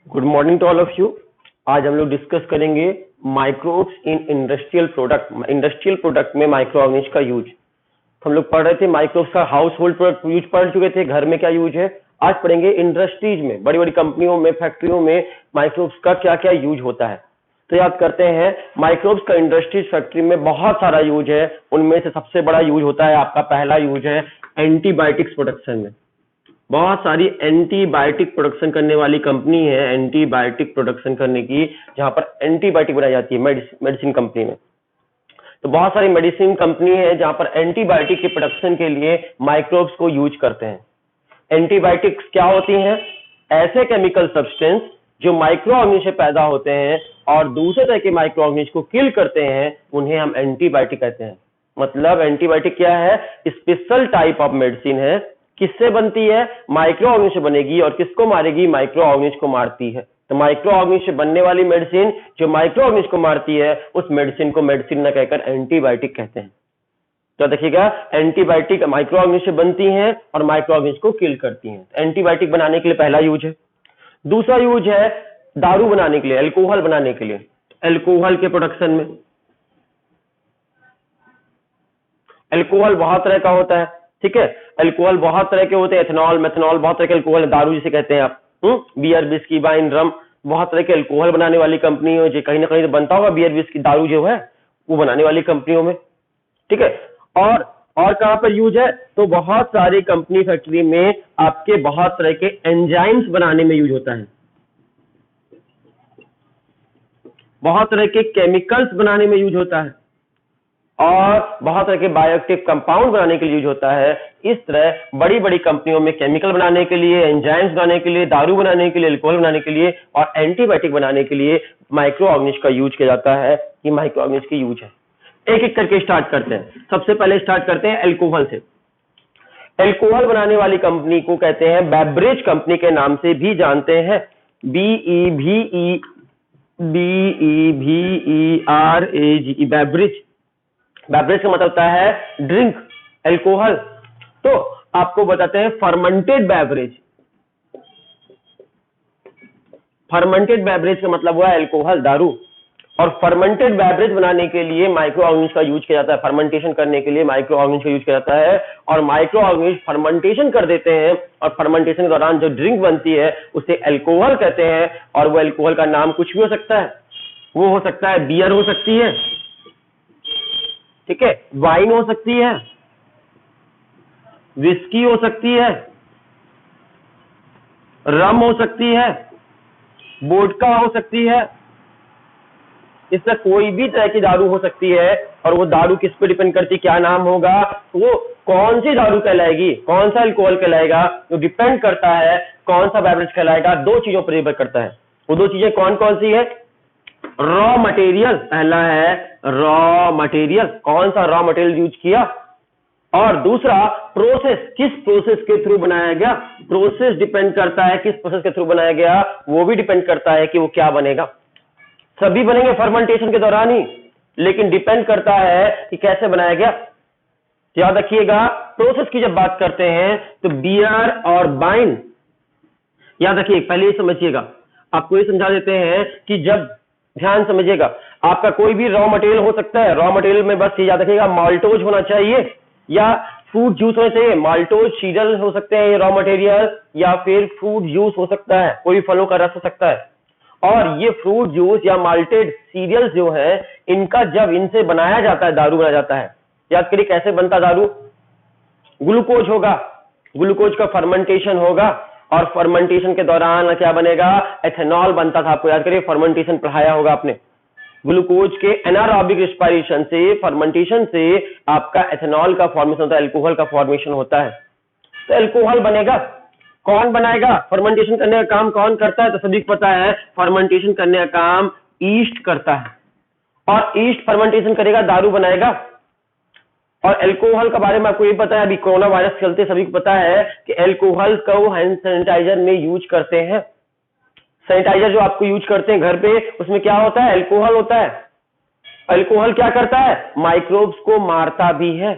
Good morning to all of you. आज हम लोग डिस्कस करेंगे microbes in industrial product. Industrial product में माइक्रो ऑर्गेनिज्म का यूज। हम लोग पढ़ रहे थे माइक्रोब्स का हाउस होल्ड प्रोडक्ट यूज पढ़ चुके थे, घर में क्या यूज है। आज पढ़ेंगे इंडस्ट्रीज में, बड़ी बड़ी कंपनियों में, फैक्ट्रियों में माइक्रोब्स का क्या क्या यूज होता है। तो याद करते हैं, माइक्रोब्स का इंडस्ट्रीज फैक्ट्री में बहुत सारा यूज है। उनमें से सबसे बड़ा यूज होता है, आपका पहला यूज है एंटीबायोटिक्स प्रोडक्शन में। बहुत सारी एंटीबायोटिक प्रोडक्शन करने वाली कंपनी है, एंटीबायोटिक प्रोडक्शन करने की, जहां पर एंटीबायोटिक बनाई जाती है मेडिसिन कंपनी में। तो बहुत सारी मेडिसिन कंपनी है जहां पर एंटीबायोटिक के प्रोडक्शन के लिए माइक्रोब्स को यूज करते हैं। एंटीबायोटिक्स क्या होती हैं? ऐसे केमिकल सब्सटेंस जो माइक्रो ऑर्गेनिज्म से पैदा होते हैं और दूसरे तरह के माइक्रो ऑर्गेनिज्म को किल करते हैं, उन्हें हम एंटीबायोटिक कहते हैं। मतलब एंटीबायोटिक क्या है? स्पेशल टाइप ऑफ मेडिसिन है। किससे बनती है? माइक्रो ऑर्गेनिज्म से बनेगी। और किसको मारेगी? माइक्रो ऑर्गेनिज्म को मारती है। तो माइक्रो ऑर्गेनिज्म से बनने वाली मेडिसिन जो माइक्रो ऑर्गेनिज्म को मारती है, उस मेडिसिन को मेडिसिन न कहकर एंटीबायोटिक कहते हैं। तो देखिएगा, एंटीबायोटिक माइक्रो ऑर्गेनिज्म से बनती हैं और माइक्रो ऑर्गेनिज्म को किल करती हैं। एंटीबायोटिक बनाने के लिए पहला यूज है। दूसरा यूज है दारू बनाने के लिए, अल्कोहल बनाने के लिए। अल्कोहल के प्रोडक्शन में अल्कोहल बहुत तरह का होता है, ठीक है। अल्कोहल बहुत तरह के होते हैं, एथेनॉल, मेथनॉल, बहुत तरह के अल्कोहल, दारू जिसे कहते हैं आप, बियर, विस्की, वाइन, रम, बहुत तरह के अल्कोहल बनाने वाली कंपनी है। जो कहीं ना कहीं तो बनता होगा बियर, विस्की, दारू जो है वो बनाने वाली कंपनियों में, ठीक है। और कहां पर यूज है? तो बहुत सारी कंपनी फैक्ट्री में आपके बहुत तरह के एंजाइम्स बनाने में यूज होता है, बहुत तरह के केमिकल्स बनाने में यूज होता है, और बहुत तरह के बायोएक्टिव कंपाउंड बनाने के लिए यूज होता है। इस तरह बड़ी बड़ी कंपनियों में केमिकल बनाने के लिए, एंजाइम्स बनाने के लिए, दारू बनाने के लिए, अल्कोहल बनाने के लिए और एंटीबायोटिक बनाने के लिए माइक्रो ऑर्गेनिज्म का यूज किया जाता है। कि माइक्रो ऑर्गेनिज्म की यूज है। एक एक करके स्टार्ट करते हैं। सबसे पहले स्टार्ट करते हैं अल्कोहल से। अल्कोहल बनाने वाली कंपनी को कहते हैं बेवरेज कंपनी के नाम से भी जानते हैं। BEVERAGE, beverage. बेवरेज का मतलब होता है ड्रिंक, अल्कोहल। तो आपको बताते हैं फर्मेंटेड बेवरेज। फर्मेंटेड बेवरेज का मतलब हुआ अल्कोहल, दारू। और फर्मेंटेड बेवरेज बनाने के लिए माइक्रो ऑर्गेनिज्म का यूज किया जाता है। फर्मेंटेशन करने के लिए माइक्रो ऑर्गेनिज्म का यूज किया जाता है, और माइक्रो ऑर्गेनिज्म फर्मेंटेशन कर देते हैं, और फर्मेंटेशन के दौरान जो ड्रिंक बनती है उसे अल्कोहल कहते हैं। और वो अल्कोहल का नाम कुछ भी हो सकता है। वो हो सकता है बियर हो सकती है, ठीक है, वाइन हो सकती है, विस्की हो सकती है, रम हो सकती है, वोडका हो सकती है। इससे कोई भी तरह की दारू हो सकती है। और वो दारू किस पे डिपेंड करती है, क्या नाम होगा, वो कौन सी दारू कहलाएगी, कौन सा अल्कोहल कहलाएगा, वो डिपेंड करता है कौन सा बेवरेज कहलाएगा। दो चीजों पर निर्भर करता है। वो दो चीजें कौन कौन सी है? रॉ मटेरियल, पहला है रॉ मटेरियल, कौन सा रॉ मटेरियल यूज किया, और दूसरा प्रोसेस, किस प्रोसेस के थ्रू बनाया गया। प्रोसेस डिपेंड करता है किस प्रोसेस के थ्रू बनाया गया, वो भी डिपेंड करता है कि वो क्या बनेगा। सभी बनेंगे फर्मेंटेशन के दौरान ही, लेकिन डिपेंड करता है कि कैसे बनाया गया। याद रखिएगा, प्रोसेस की जब बात करते हैं तो बियर और वाइन, याद रखिए, पहले ये समझिएगा, आपको ये समझा देते हैं कि जब, ध्यान समझिएगा, आपका कोई भी रॉ मटेरियल हो सकता है। रॉ मटेरियल में बस ये याद रखिएगा, माल्टोज होना चाहिए या फ्रूट जूस होना चाहिए। माल्टोज सीरियल हो सकते हैं रॉ मटेरियल, या फिर फ्रूट जूस हो सकता है, कोई फलों का रस हो सकता है। और ये फ्रूट जूस या माल्टेड सीरियल्स जो है, इनका जब इनसे बनाया जाता है, दारू बनाया जाता है, याद करिए कैसे बनता दारू। ग्लूकोज होगा, ग्लूकोज का फर्मेंटेशन होगा, और फर्मेंटेशन के दौरान क्या बनेगा? एथेनॉल बनता था। आपको याद करिए, फर्मेंटेशन पढ़ाया होगा आपने। ग्लूकोज के एनारोबिक रेस्पिरेशन से, फर्मेंटेशन से आपका एथेनॉल का फॉर्मेशन होता है, अल्कोहल का फॉर्मेशन होता है। तो अल्कोहल बनेगा। कौन बनाएगा? फर्मेंटेशन करने का काम कौन करता है? तो सभी को पता है, फर्मेंटेशन करने का काम ईस्ट करता है, और ईस्ट फर्मेंटेशन करेगा, दारू बनाएगा। और अल्कोहल के बारे में आपको ये पता है, अभी कोरोना वायरस चलते सभी को पता है कि अल्कोहल को हैंड सैनिटाइजर में यूज करते हैं। सैनिटाइजर जो आपको यूज करते हैं घर पे, उसमें क्या होता है? अल्कोहल होता है। अल्कोहल क्या करता है? माइक्रोब्स को मारता भी है।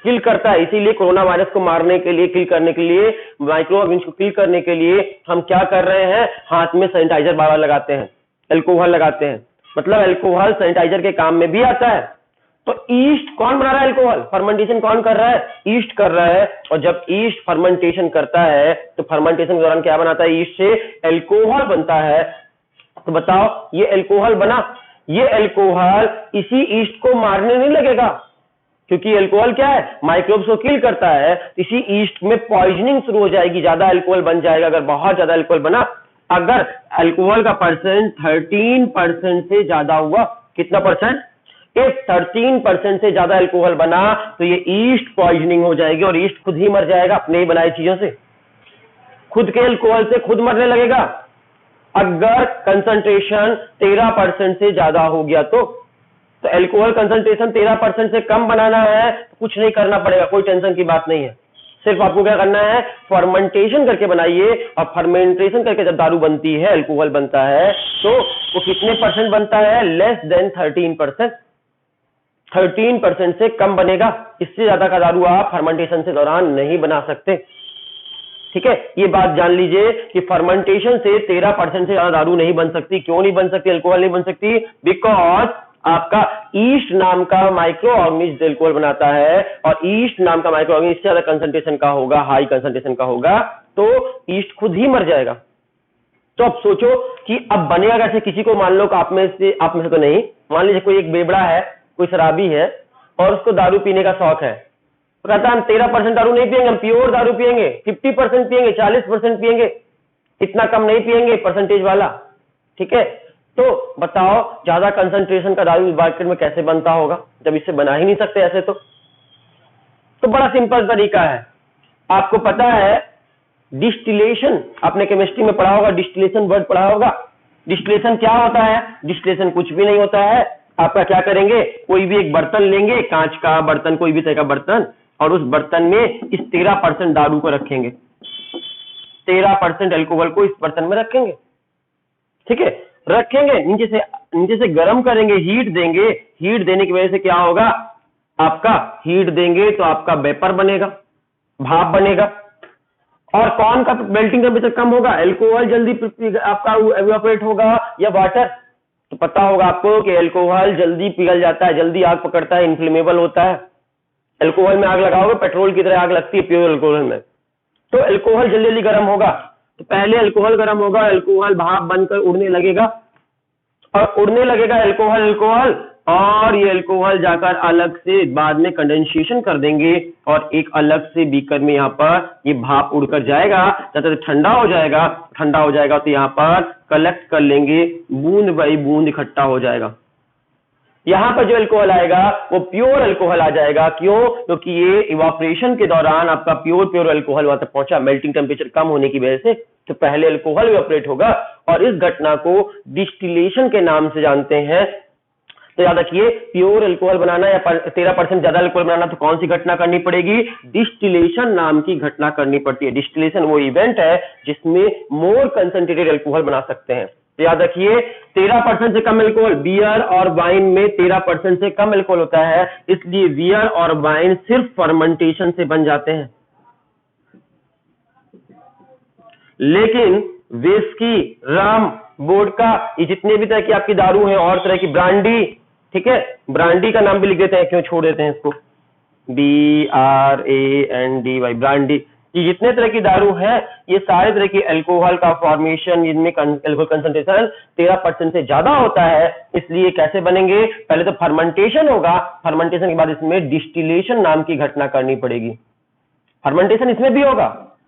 किल करता है। इसीलिए कोरोना वायरस को मारने के लिए, किल करने के लिए, माइक्रो ऑर्गेनिज्म को किल करने के लिए हम क्या कर रहे हैं, हाथ में सैनिटाइजर बार बार लगाते हैं, अल्कोहल लगाते हैं। मतलब अल्कोहल सैनिटाइजर के काम में भी आता है। तो ईस्ट कौन बना रहा है, अल्कोहल फर्मेंटेशन कौन कर रहा है, ईस्ट कर रहा है। और जब ईस्ट फर्मेंटेशन करता है तो फर्मेंटेशन के दौरान क्या बनता है, ईस्ट से अल्कोहल बनता है। तो बताओ ये अल्कोहल बना, ये अल्कोहल इसी ईस्ट को मारने नहीं लगेगा, क्योंकि अल्कोहल क्या है, माइक्रोब्स को किल करता है। इसी ईस्ट में पॉइजनिंग शुरू हो जाएगी, ज्यादा अल्कोहल बन जाएगा। अगर बहुत ज्यादा अल्कोहल बना, अगर अल्कोहल का परसेंट 13% से ज्यादा हुआ, कितना परसेंट, 13% से ज्यादा अल्कोहल बना तो ये ईस्ट पॉइजनिंग हो जाएगी और ईस्ट खुद ही मर जाएगा अपने ही बनाई चीजों से, खुद के अल्कोहल से खुद मरने लगेगा। अगर कंसंट्रेशन 13% से ज्यादा हो गया तो अल्कोहल कंसंट्रेशन 13% से कम बनाना है, कुछ नहीं करना पड़ेगा, कोई टेंशन की बात नहीं है। सिर्फ आपको क्या करना है, फर्मेंटेशन करके बनाइए। और फर्मेंटेशन करके जब दारू बनती है, अल्कोहल बनता है, तो वो कितने परसेंट बनता है, लेस देन 13%। 13% से कम बनेगा, इससे ज्यादा का दारू आप फर्मेंटेशन से दौरान नहीं बना सकते। ठीक है, ये बात जान लीजिए कि फर्मेंटेशन से 13% से ज्यादा दारू नहीं बन सकती। क्यों नहीं बन सकती, अल्कोहल नहीं बन सकती, बिकॉज आपका ईस्ट नाम का माइक्रो ऑर्गेनिज्म अल्कोहल बनाता है, और ईस्ट नाम का माइक्रो ऑर्गेनिज्म इससे ज्यादा कंसंट्रेशन का होगा, हाई कंसंट्रेशन का होगा, तो ईस्ट खुद ही मर जाएगा। तो अब सोचो कि अब बनेगा कैसे। किसी को मान लो कि आप में से तो नहीं, मान लीजिए कोई एक बेबड़ा है, कोई शराबी है और उसको दारू पीने का शौक है, तो कहता है हम 13% दारू नहीं पियेंगे, हम प्योर दारू पियेंगे, 50% पियेंगे, 40% पियेंगे, इतना कम नहीं पियेंगे परसेंटेज वाला। ठीक है, तो बताओ ज्यादा कंसंट्रेशन का दारू मार्केट में कैसे बनता होगा, जब इसे बना ही नहीं सकते ऐसे। तो बड़ा सिंपल तरीका है, आपको पता है डिस्टिलेशन, आपने केमिस्ट्री में पढ़ा होगा, डिस्टिलेशन वर्ड पढ़ा होगा। डिस्टिलेशन क्या होता है, डिस्टिलेशन कुछ भी नहीं होता है। आपका क्या करेंगे, कोई भी एक बर्तन लेंगे, कांच का बर्तन, कोई भी तरह का बर्तन, और उस बर्तन में इस 13% दारू को रखेंगे, 13% अल्कोहल को इस बर्तन में रखेंगे। ठीक है, रखेंगे, नीचे से गर्म करेंगे, हीट देंगे। हीट देने की वजह से क्या होगा, आपका हीट देंगे तो आपका वेपर बनेगा, भाप बनेगा। और कौन का मेल्टिंग टेम्परेचर कम होगा, अल्कोहल जल्दी आपका एवापोरेट होगा या वाटर। तो पता होगा आपको कि अल्कोहल जल्दी पिघल जाता है, जल्दी आग पकड़ता है, इन्फ्लेमेबल होता है। अल्कोहल में आग लगाओगे, पेट्रोल की तरह आग लगती है प्योर अल्कोहल में। तो अल्कोहल जल्दी जल्दी गर्म होगा, तो पहले अल्कोहल गर्म होगा, अल्कोहल भाप बनकर उड़ने लगेगा, और उड़ने लगेगा अल्कोहल, और ये अल्कोहल जाकर अलग से बाद में कंडेंसेशन कर देंगे, और एक अलग से बीकर में यहाँ पर ये भाप उड़कर जाएगा, जब तक ठंडा हो जाएगा तो यहाँ पर कलेक्ट कर लेंगे, बूंद बाई बूंद इकट्ठा हो जाएगा। यहां पर जो अल्कोहल आएगा वो प्योर अल्कोहल आ जाएगा। क्यों, क्योंकि ये इवापोरेशन के दौरान आपका प्योर अल्कोहल वहां तक पहुंचा, मेल्टिंग टेम्परेचर कम होने की वजह से। तो पहले अल्कोहल इवापोरेट होगा, और इस घटना को डिस्टिलेशन के नाम से जानते हैं। तो याद रखिए, प्योर अल्कोहल बनाना या 13% ज्यादा अल्कोहल बनाना, तो कौन सी घटना करनी पड़ेगी, डिस्टिलेशन नाम की घटना करनी पड़ती है। डिस्टिलेशन वो इवेंट है जिसमें मोर कंसंट्रेटेड अल्कोहल बना सकते हैं। तो याद रखिए, 13% से कम अल्कोहल, बियर और वाइन में 13% से कम अल्कोहल होता है, इसलिए बियर और वाइन सिर्फ फर्मेंटेशन से बन जाते हैं। लेकिन विस्की, रम, वोडका, ये जितने भी तरह की आपकी दारू है, और तरह की ब्रांडी, ठीक है, ब्रांडी का नाम भी लिख देते हैं, क्यों छोड़ देते हैं इसको, BRANDY, ब्रांडी। ये जितने तरह की दारू है, ये सारे तरह की अल्कोहल का फॉर्मेशन, इनमें अल्कोहल कंसंट्रेशन 13% से ज्यादा होता है। इसलिए कैसे बनेंगे, पहले तो फर्मेंटेशन होगा, फर्मेंटेशन के बाद इसमें डिस्टिलेशन नाम की घटना करनी पड़ेगी। फर्मेंटेशन इसमें भी होगा,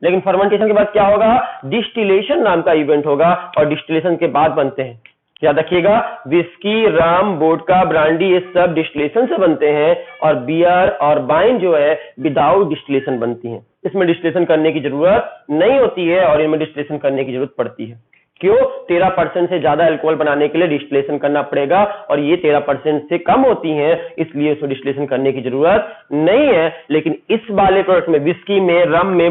लेकिन फर्मेंटेशन के बाद क्या होगा, डिस्टिलेशन नाम का इवेंट होगा, और डिस्टिलेशन के बाद बनते हैं। याद रखिएगा, विस्की, रम, वोडका, ब्रांडी, ये सब डिस्टिलेशन से बनते हैं, और बियर और वाइन जो है विदाउट डिस्टिलेशन बनती हैं। इसमें डिस्टिलेशन करने की जरूरत नहीं होती है, और इनमें डिस्टिलेशन करने की जरूरत पड़ती है। क्यों, 13% से ज्यादा अल्कोहल बनाने के लिए डिस्टिलेशन करना पड़ेगा, और ये 13% से कम होती हैं, इसलिए उसमें डिस्टिलेशन करने की जरूरत नहीं है। लेकिन इस वाले प्रोडक्ट में, विस्की में, रम में,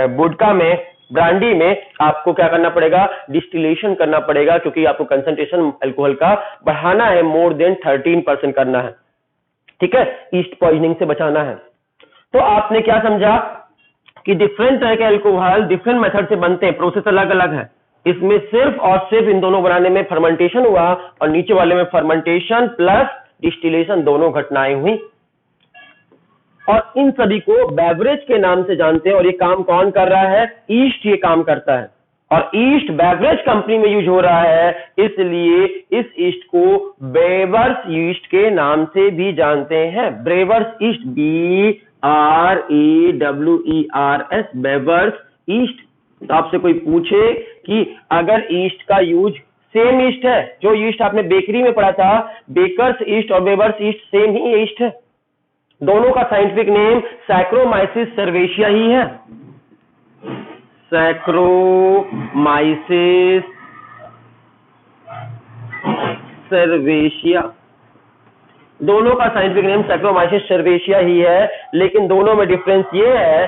वोडका में, ब्रांडी में आपको क्या करना पड़ेगा, डिस्टिलेशन करना पड़ेगा, क्योंकि आपको कंसंट्रेशन अल्कोहल का बढ़ाना है, मोर देन 13% करना है। ठीक है, ईस्ट पॉइजनिंग से बचाना है। तो आपने क्या समझा कि डिफरेंट तरह के अल्कोहल डिफरेंट मेथड से बनते हैं, प्रोसेस अलग अलग है। इसमें सिर्फ और सिर्फ इन दोनों बनाने में फर्मेंटेशन हुआ और नीचे वाले में फर्मेंटेशन प्लस डिस्टिलेशन दोनों घटनाएं हुई। और इन सभी को बेवरेज के नाम से जानते हैं। और ये काम कौन कर रहा है? ईस्ट ये काम करता है और ईस्ट बेवरेज कंपनी में यूज हो रहा है, इसलिए इस ईस्ट को ब्रेवर्स ईस्ट के नाम से भी जानते हैं। Brewers east, BREWERS, brewers east. तो आपसे कोई पूछे कि अगर ईस्ट का यूज सेम ईस्ट है, जो ईस्ट आपने बेकरी में पढ़ा था, बेकर्स ईस्ट और ब्रेवर्स ईस्ट सेम ही ईस्ट है। दोनों का साइंटिफिक नेम सैक्रोमाइसिस सर्वेशिया ही है। सैक्रोमाइसिस सर्वेशिया, दोनों का साइंटिफिक नेम सैक्रोमाइसिस सर्वेशिया ही है। लेकिन दोनों में डिफरेंस ये है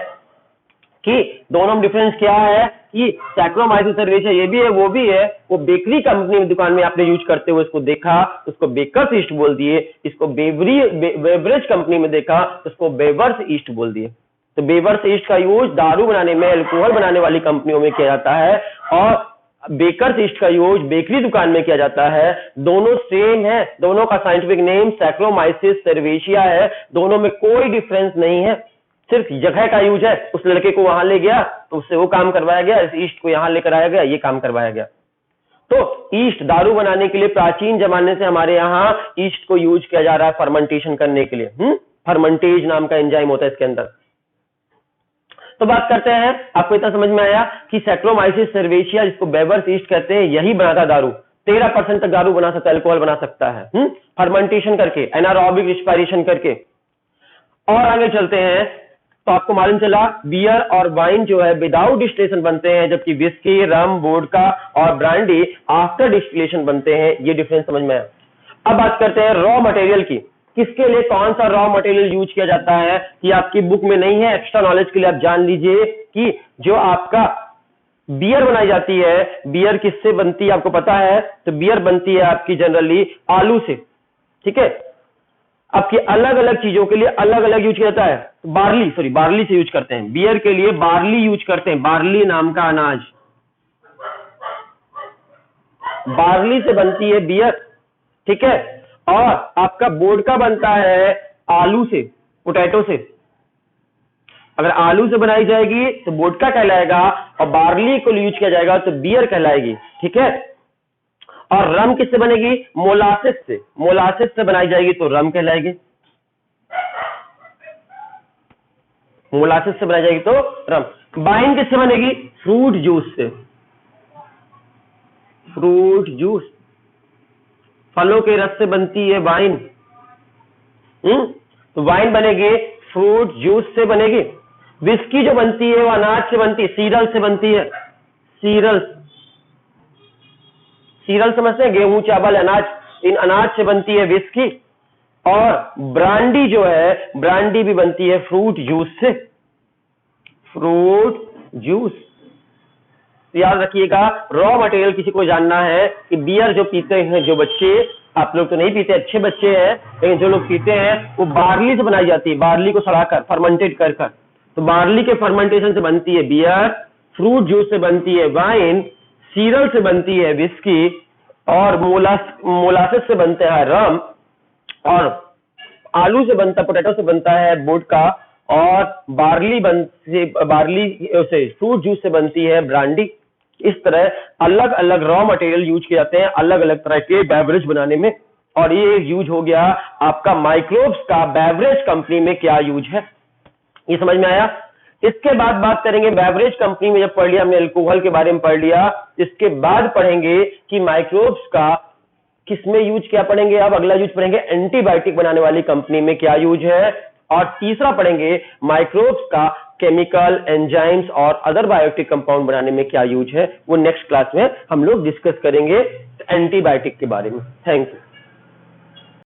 कि दोनों में डिफरेंस क्या है कि सैक्रोमाइसिस सर्वेशिया ये भी है वो भी है। वो बेकरी कंपनी में दुकान में आपने यूज करते हुए इसको देखा, उसको बेकर्स ईस्ट बोल दिए। इसको बेवरेज कंपनी में देखा, उसको बेवर्स ईस्ट बोल दिए। तो बेवर्स ईस्ट का यूज दारू बनाने में, अल्कोहल बनाने वाली कंपनियों में किया जाता है और बेकर्स ईस्ट का यूज बेकरी दुकान में किया जाता है। दोनों सेम है, दोनों का साइंटिफिक नेम सैक्रोमाइसिस सर्वेशिया है। दोनों में कोई डिफरेंस नहीं है, सिर्फ जगह का यूज है। उस लड़के को वहां ले गया तो उससे वो काम करवाया गया, इस ईस्ट को यहां लेकर आया गया, ये काम करवाया गया। तो ईस्ट दारू बनाने के लिए प्राचीन जमाने से हमारे यहाँ ईस्ट को यूज किया जा रहा है फर्मेंटेशन करने के लिए। फर्मेंटेज नाम का एंजाइम होता है इसके अंदर। तो बात करते हैं, आपको इतना समझ में आया कि सैक्रोमाइसिस सर्वेशिया, जिसको बेवर्स ईस्ट कहते हैं, यही बनाता दारू। 13% तक दारू बना सकता है, अल्कोहल बना सकता है फर्मेंटेशन करके, एनारोबिक रिस्पायरेशन करके। और आगे चलते हैं तो आपको मालूम चला बियर और वाइन जो है विदाउट डिस्टिलेशन बनते हैं, जबकि विस्की, रम, वोडका और ब्रांडी आफ्टर डिस्टिलेशन बनते हैं। ये डिफरेंस समझ में आया। अब बात करते हैं रॉ मटेरियल की। किसके लिए कौन सा रॉ मटेरियल यूज किया जाता है कि आपकी बुक में नहीं है, एक्स्ट्रा नॉलेज के लिए आप जान लीजिए कि जो आपका बियर बनाई जाती है, बियर किससे बनती है आपको पता है? तो बियर बनती है आपकी जनरली आलू से, ठीक है। आपकी अलग अलग चीजों के लिए अलग अलग यूज किया जाता है। बार्ली से यूज करते हैं बियर के लिए, बार्ली यूज करते हैं, बार्ली नाम का अनाज, बार्ली से बनती है बियर, ठीक है। और आपका वोडका बनता है आलू से, पोटैटो से। अगर आलू से बनाई जाएगी तो वोडका कहलाएगा और बार्ली को यूज किया जाएगा तो बियर कहलाएगी, ठीक है। और रम किससे बनेगी? मोलासिस से, मोलासिस से बनाई जाएगी तो रम कहलाएगी। मोलासिस से बनाई जाएगी तो रम। वाइन किससे बनेगी? फ्रूट जूस से, फ्रूट जूस, फलों के रस से बनती है वाइन। तो वाइन बनेगी फ्रूट जूस से बनेगी। विस्की जो बनती है वो अनाज से बनती है, सीरल से बनती है। सीरल समझते हैं? गेहूं, चावल, अनाज, इन अनाज से बनती है विस्की। और ब्रांडी जो है, ब्रांडी भी बनती है फ्रूट जूस से, फ्रूट जूस। याद रखिएगा, रॉ मटेरियल किसी को जानना है कि बियर जो पीते हैं जो बच्चे, आप लोग तो नहीं पीते, अच्छे बच्चे हैं, लेकिन जो लोग पीते हैं वो बार्ली से बनाई जाती है, बार्ली को सड़ाकर, फर्मेंटेड कर। तो बार्ली के फर्मेंटेशन से बनती है बियर, फ्रूट जूस से बनती है वाइन, सीरल से बनती है विस्की और मोलासिस से बनता है रम, और आलू से बनता, पोटैटो से बनता है वोडका, और बार्ली से फ्रूट जूस से बनती है ब्रांडी। इस तरह अलग अलग रॉ मटेरियल यूज किए जाते हैं अलग अलग तरह के बेवरेज बनाने में। और ये यूज हो गया आपका माइक्रोब्स का बेवरेज कंपनी में क्या यूज है, ये समझ में आया। इसके बाद बात करेंगे बेवरेज कंपनी में, जब पढ़ लिया हमने अल्कोहल के बारे में पढ़ लिया, इसके बाद पढ़ेंगे कि माइक्रोब्स का किसमें यूज क्या पढ़ेंगे। अब अगला यूज पढ़ेंगे एंटीबायोटिक बनाने वाली कंपनी में क्या यूज है, और तीसरा पढ़ेंगे माइक्रोब्स का केमिकल, एंजाइम्स और अदर बायोटिक कंपाउंड बनाने में क्या यूज है। वो नेक्स्ट क्लास में हम लोग डिस्कस करेंगे एंटीबायोटिक के बारे में। Thank you.